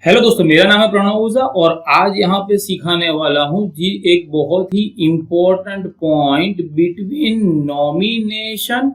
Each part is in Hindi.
हेलो दोस्तों, मेरा नाम है प्रणव ओझा और आज यहाँ पे सिखाने वाला हूँ जी एक बहुत ही important point between nomination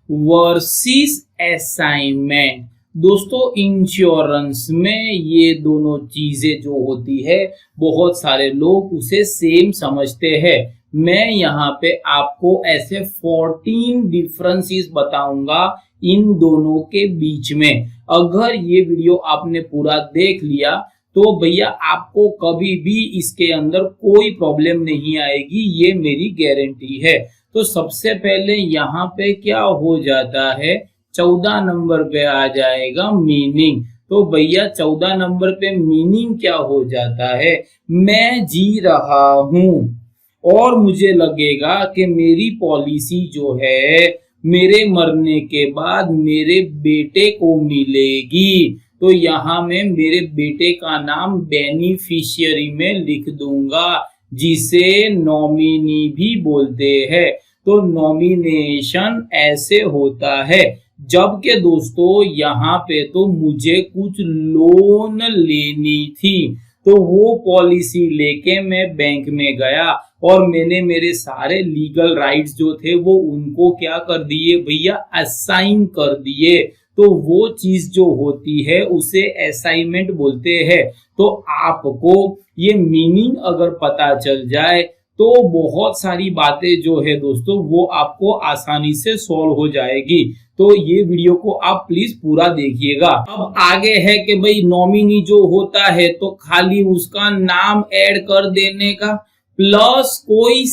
versus assignment. दोस्तों, इंश्योरेंस में ये दोनों चीजें जो होती है बहुत सारे लोग उसे सेम समझते हैं। मैं यहाँ पे आपको ऐसे 14 डिफरेंसेस बताऊंगा इन दोनों के बीच में। अगर ये वीडियो आपने पूरा देख लिया तो भैया आपको कभी भी इसके अंदर कोई प्रॉब्लम नहीं आएगी, ये मेरी गारंटी है। तो सबसे पहले यहाँ पे क्या हो जाता है, 14 नंबर पे आ जाएगा मीनिंग। तो भैया 14 नंबर पे मीनिंग क्या हो जाता है, मैं जी रहा हूँ और मुझे लगेगा कि मेरी पॉलिसी जो है मेरे मरने के बाद मेरे बेटे को मिलेगी, तो यहाँ मैं मेरे बेटे का नाम बेनिफिशियरी में लिख दूंगा, जिसे नॉमिनी भी बोलते हैं। तो नॉमिनेशन ऐसे होता है। जबकि दोस्तों यहाँ पे तो मुझे कुछ लोन लेनी थी, तो वो पॉलिसी लेके मैं बैंक में गया और मैंने मेरे सारे लीगल राइट्स जो थे वो उनको क्या कर दिए भैया, असाइन कर दिए। तो वो चीज जो होती है उसे असाइनमेंट बोलते हैं। तो आपको ये मीनिंग अगर पता चल जाए तो बहुत सारी बातें जो है दोस्तों वो आपको आसानी से सॉल्व हो जाएगी। तो ये वीडियो को आप प्लीज पूरा देखिएगा। अब आगे है कि भाई नॉमिनी जो होता है तो खाली उसका नाम ऐड कर देने का, प्लस कोई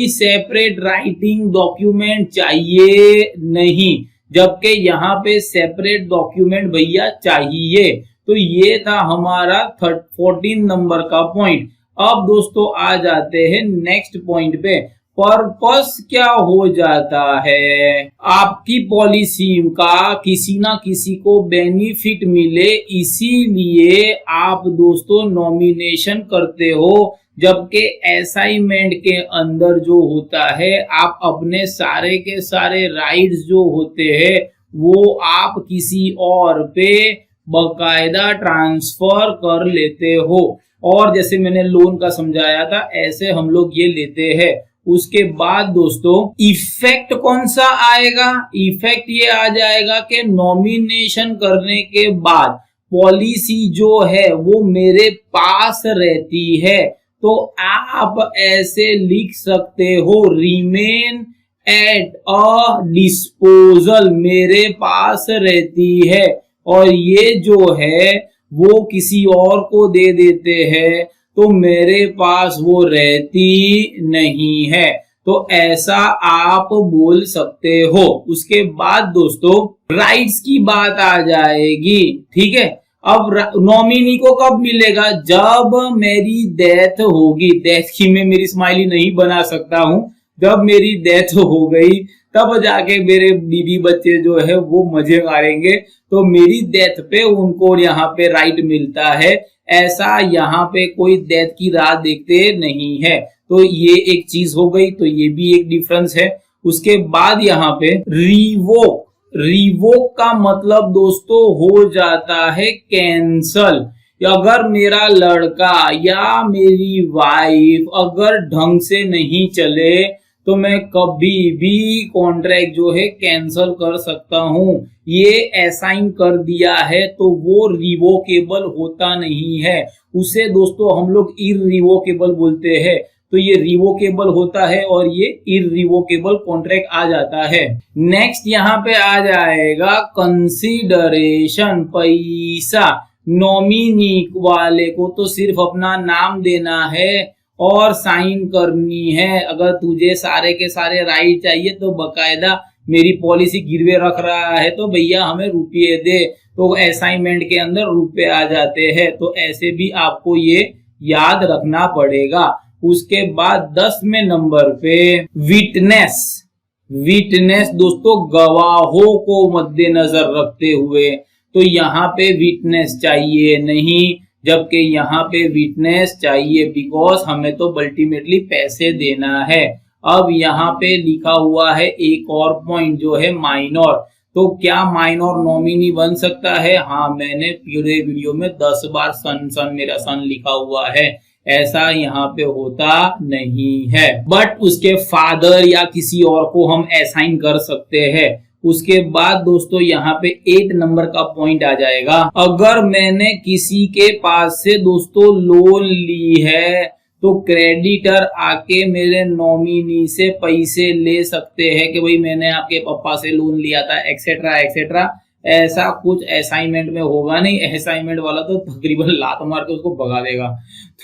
सेपरेट राइटिंग डॉक्यूमेंट चाहिए नहीं, जबकि यहाँ पे सेपरेट डॉक्यूमेंट भैया चाहिए। तो ये था हमारा 14 नंबर का पॉइंट। अब दोस्तों आ जाते हैं नेक्स्ट पॉइंट पे। पर्पस क्या हो जाता है, आपकी पॉलिसी का किसी ना किसी को बेनिफिट मिले, इसीलिए आप दोस्तों नॉमिनेशन करते हो। जबकि असाइनमेंट के अंदर जो होता है आप अपने सारे के सारे राइट्स जो होते हैं वो आप किसी और पे बकायदा ट्रांसफर कर लेते हो। और जैसे मैंने लोन का समझाया था ऐसे हम लोग ये लेते हैं। उसके बाद दोस्तों इफेक्ट कौन सा आएगा, इफेक्ट ये आ जाएगा कि नॉमिनेशन करने के बाद पॉलिसी जो है वो मेरे पास रहती है। तो आप ऐसे लिख सकते हो, रिमेन एट अ डिस्पोजल, मेरे पास रहती है। और ये जो है वो किसी और को दे देते हैं तो मेरे पास वो रहती नहीं है। तो ऐसा आप बोल सकते हो। उसके बाद दोस्तों राइट्स की बात आ जाएगी, ठीक है। अब नॉमिनी को कब मिलेगा, जब मेरी डेथ होगी। डेथ की मैं मेरी स्माइली नहीं बना सकता हूं। जब मेरी डेथ हो गई तब जाके मेरे बीवी बच्चे जो है वो मजे मारेंगे, तो मेरी डेथ पे उनको यहाँ पे राइट मिलता है। ऐसा यहाँ पे कोई डेथ की राह देखते नहीं है। तो ये एक चीज हो गई, तो ये भी एक डिफरेंस है। उसके बाद यहाँ पे रिवोक का मतलब दोस्तों हो जाता है कैंसल। अगर मेरा लड़का या मेरी वाइफ अगर ढंग से नहीं चले तो मैं कभी भी कॉन्ट्रैक्ट जो है कैंसल कर सकता हूं। ये असाइन कर दिया है तो वो रिवोकेबल होता नहीं है, उसे दोस्तों हम लोग इररिवोकेबल बोलते हैं। तो ये रिवोकेबल होता है और ये इररिवोकेबल कॉन्ट्रैक्ट आ जाता है। नेक्स्ट यहाँ पे आ जाएगा कंसीडरेशन, पैसा। नॉमिनी वाले को तो सिर्फ अपना नाम देना है और साइन करनी है। अगर तुझे सारे के सारे राइट चाहिए तो बकायदा मेरी पॉलिसी गिरवे रख रहा है तो भैया हमें रुपये दे, तो असाइनमेंट के अंदर रुपये आ जाते हैं। तो ऐसे भी आपको ये याद रखना पड़ेगा। उसके बाद 10वें नंबर पे विटनेस दोस्तों, गवाहों को मद्देनजर रखते हुए तो यहाँ पे विटनेस चाहिए नहीं, जबकि यहाँ पे विटनेस चाहिए, बिकॉज हमें तो अल्टीमेटली पैसे देना है। अब यहाँ पे लिखा हुआ है एक और पॉइंट जो है माइनर। तो क्या माइनर नॉमिनी बन सकता है? हाँ, मैंने पूरे वीडियो में 10 बार सन सन मेरा सन लिखा हुआ है, ऐसा यहाँ पे होता नहीं है। बट उसके फादर या किसी और को हम असाइन कर सकते हैं। उसके बाद दोस्तों यहाँ पे 8 नंबर का पॉइंट आ जाएगा। अगर मैंने किसी के पास से दोस्तों लोन ली है तो क्रेडिटर आके मेरे नॉमिनी से पैसे ले सकते हैं कि भाई मैंने आपके पापा से लोन लिया था, एक्सेट्रा एक्सेट्रा। ऐसा कुछ असाइनमेंट में होगा नहीं। असाइनमेंट वाला तो तकरीबन लात मार के उसको भगा देगा,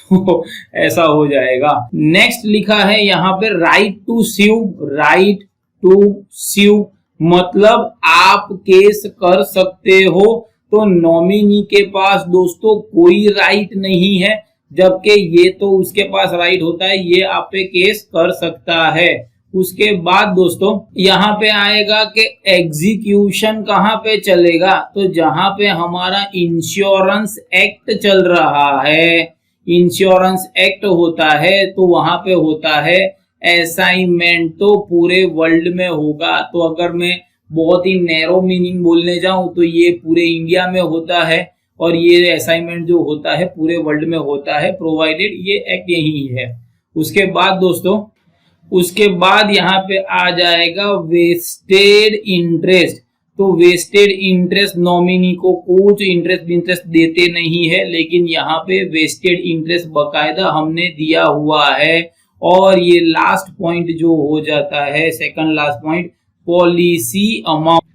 तो ऐसा हो जाएगा। नेक्स्ट लिखा है यहाँ पे right to sue. Right to sue मतलब आप केस कर सकते हो। तो नॉमिनी के पास दोस्तों कोई राइट नहीं है, जबकि ये तो उसके पास राइट होता है, ये आप पे केस कर सकता है। उसके बाद दोस्तों यहाँ पे आएगा कि एग्जीक्यूशन कहाँ पे चलेगा, तो जहां पे हमारा इंश्योरेंस एक्ट चल रहा है, इंश्योरेंस एक्ट होता है, तो वहां पे होता है असाइनमेंट। तो पूरे वर्ल्ड में होगा। तो अगर मैं बहुत ही नैरो मीनिंग बोलने जाऊं तो ये पूरे इंडिया में होता है, और ये असाइनमेंट जो होता है पूरे वर्ल्ड में होता है, प्रोवाइडेड ये एक्ट यही है। उसके बाद दोस्तों उसके बाद यहाँ पे आ जाएगा वेस्टेड इंटरेस्ट। तो वेस्टेड इंटरेस्ट नॉमिनी को कुछ इंटरेस्ट देते नहीं है, लेकिन यहाँ पे वेस्टेड इंटरेस्ट बकायदा हमने दिया हुआ है। और ये लास्ट पॉइंट जो हो जाता है, second last point, policy amount.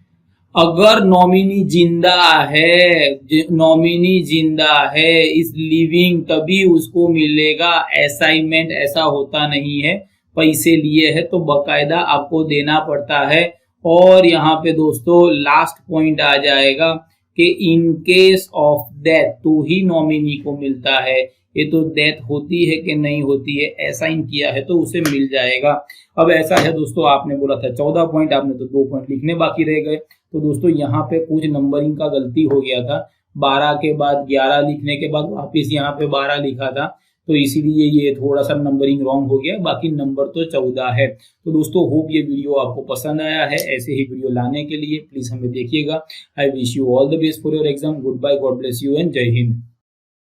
अगर नॉमिनी जिंदा है, नॉमिनी जिंदा है, इस लिविंग, तभी उसको मिलेगा। असाइनमेंट ऐसा होता नहीं है, पैसे लिए है तो बकायदा आपको देना पड़ता है। और यहाँ पे दोस्तों लास्ट पॉइंट आ जाएगा कि इन केस ऑफ डेथ तो ही नॉमिनी को मिलता है। ये तो डेथ होती है कि नहीं होती है, असाइन किया है तो उसे मिल जाएगा। अब ऐसा है दोस्तों, आपने बोला था 14 पॉइंट, आपने तो 2 पॉइंट लिखने बाकी रह गए। तो दोस्तों यहाँ पे कुछ नंबरिंग का गलती हो गया था। 12 के बाद 11 लिखने के बाद वापिस यहाँ पे 12 लिखा था, तो इसीलिए ये थोड़ा सा नंबरिंग रॉन्ग हो गया। बाकी नंबर तो 14 है। तो दोस्तों होप ये वीडियो आपको पसंद आया है। ऐसे ही वीडियो लाने के लिए प्लीज हमें देखिएगा। I wish you all the best for your exam. Good bye, God bless you and जय हिंद।